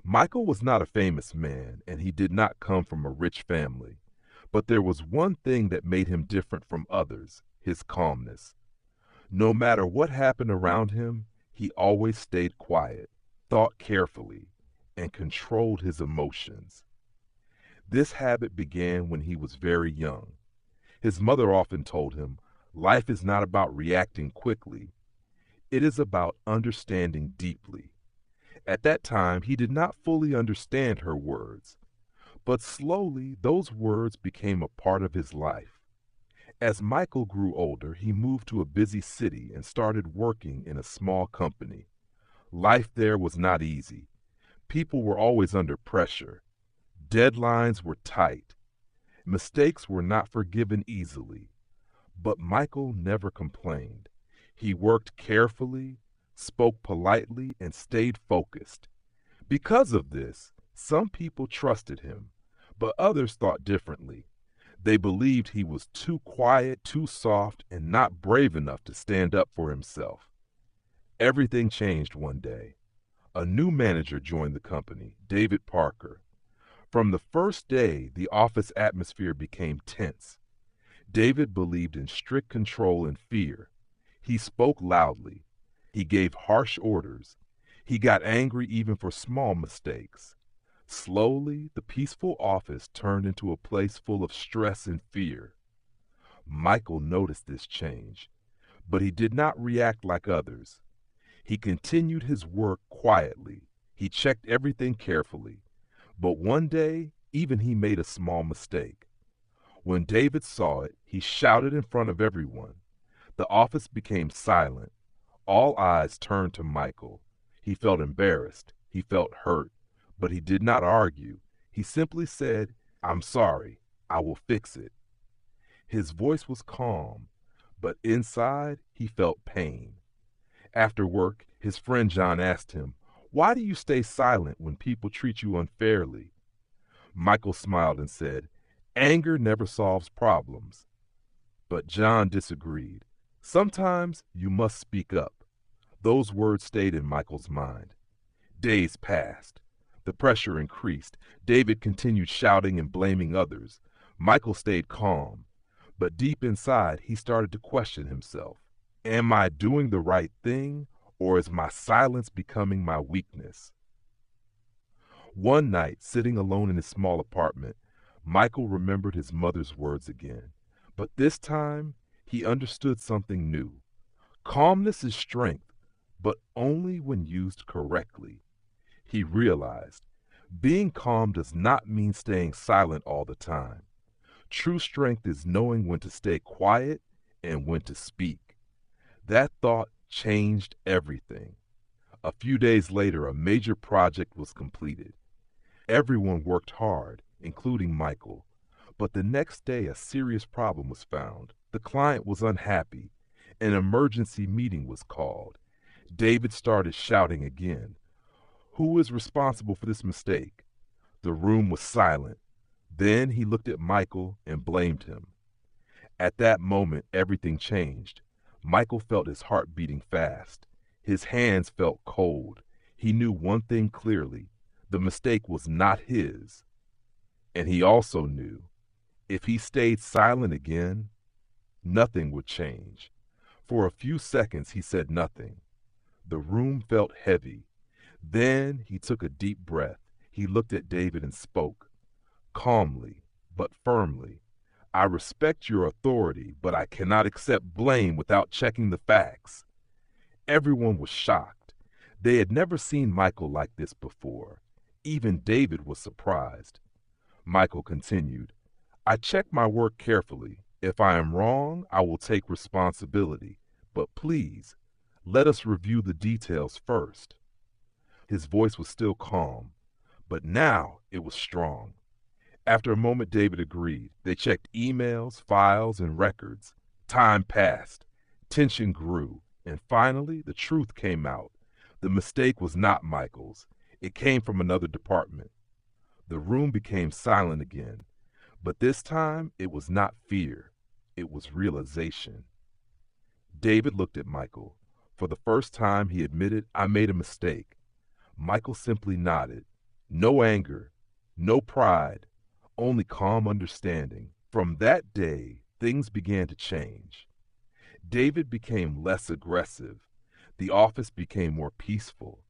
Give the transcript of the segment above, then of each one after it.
Michael was not a famous man, and he did not come from a rich family. But there was one thing that made him different from others: his calmness. No matter what happened around him, he always stayed quiet, thought carefully, and controlled his emotions. This habit began when he was very young. His mother often told him, "Life is not about reacting quickly. It is about understanding deeply." At that time, he did not fully understand her words, but slowly those words became a part of his life. As Michael grew older, he moved to a busy city and started working in a small company. Life there was not easy. People were always under pressure. Deadlines were tight. Mistakes were not forgiven easily. But Michael never complained. He worked carefully, spoke politely, and stayed focused. Because of this, some people trusted him, but others thought differently. They believed he was too quiet, too soft, and not brave enough to stand up for himself. Everything changed one day. A new manager joined the company, David Parker. From the first day, the office atmosphere became tense. David believed in strict control and fear. He spoke loudly. He gave harsh orders. He got angry even for small mistakes. Slowly, the peaceful office turned into a place full of stress and fear. Michael noticed this change, but he did not react like others. He continued his work quietly. He checked everything carefully. But one day, even he made a small mistake. When David saw it, he shouted in front of everyone. The office became silent. All eyes turned to Michael. He felt embarrassed. He felt hurt. But he did not argue. He simply said, "I'm sorry. I will fix it." His voice was calm, but inside he felt pain. After work, his friend John asked him, "Why do you stay silent when people treat you unfairly?" Michael smiled and said, "Anger never solves problems." But John disagreed. "Sometimes you must speak up." Those words stayed in Michael's mind. Days passed. The pressure increased. David continued shouting and blaming others. Michael stayed calm. But deep inside, he started to question himself. Am I doing the right thing, or is my silence becoming my weakness? One night, sitting alone in his small apartment, Michael remembered his mother's words again. But this time, he understood something new. Calmness is strength, but only when used correctly. He realized being calm does not mean staying silent all the time. True strength is knowing when to stay quiet and when to speak. That thought changed everything. A few days later, a major project was completed. Everyone worked hard, including Michael. But the next day, a serious problem was found. The client was unhappy. An emergency meeting was called. David started shouting again. "Who is responsible for this mistake?" The room was silent. Then he looked at Michael and blamed him. At that moment, everything changed. Michael felt his heart beating fast. His hands felt cold. He knew one thing clearly: the mistake was not his. And he also knew if he stayed silent again, nothing would change. For a few seconds, he said nothing. The room felt heavy. Then he took a deep breath. He looked at David and spoke, calmly but firmly. "I respect your authority, but I cannot accept blame without checking the facts." Everyone was shocked. They had never seen Michael like this before. Even David was surprised. Michael continued, "I check my work carefully. If I am wrong, I will take responsibility. But please, let us review the details first." His voice was still calm, but now it was strong. After a moment, David agreed. They checked emails, files, and records. Time passed. Tension grew. And finally, the truth came out. The mistake was not Michael's. It came from another department. The room became silent again. But this time, it was not fear. It was realization. David looked at Michael. For the first time, he admitted, "I made a mistake." Michael simply nodded. No anger, no pride, only calm understanding. From that day, things began to change. David became less aggressive. The office became more peaceful.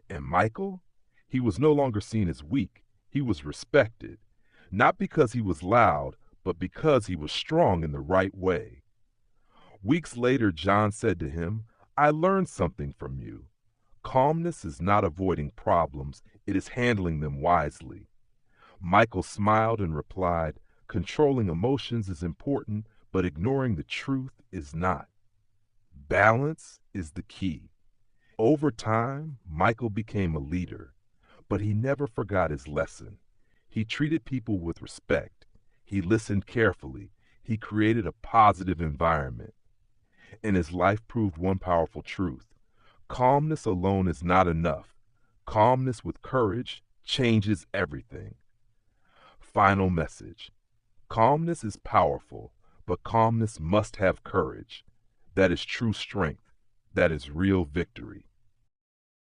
And Michael? He was no longer seen as weak. He was respected, not because he was loud, but because he was strong in the right way. Weeks later, John said to him, "I learned something from you. Calmness is not avoiding problems, it is handling them wisely." Michael smiled and replied, "Controlling emotions is important, but ignoring the truth is not. Balance is the key." Over time, Michael became a leader, but he never forgot his lesson. He treated people with respect. He listened carefully. He created a positive environment. And his life proved one powerful truth. Calmness alone is not enough. Calmness with courage changes everything. Final message. Calmness is powerful, but calmness must have courage. That is true strength. That is real victory.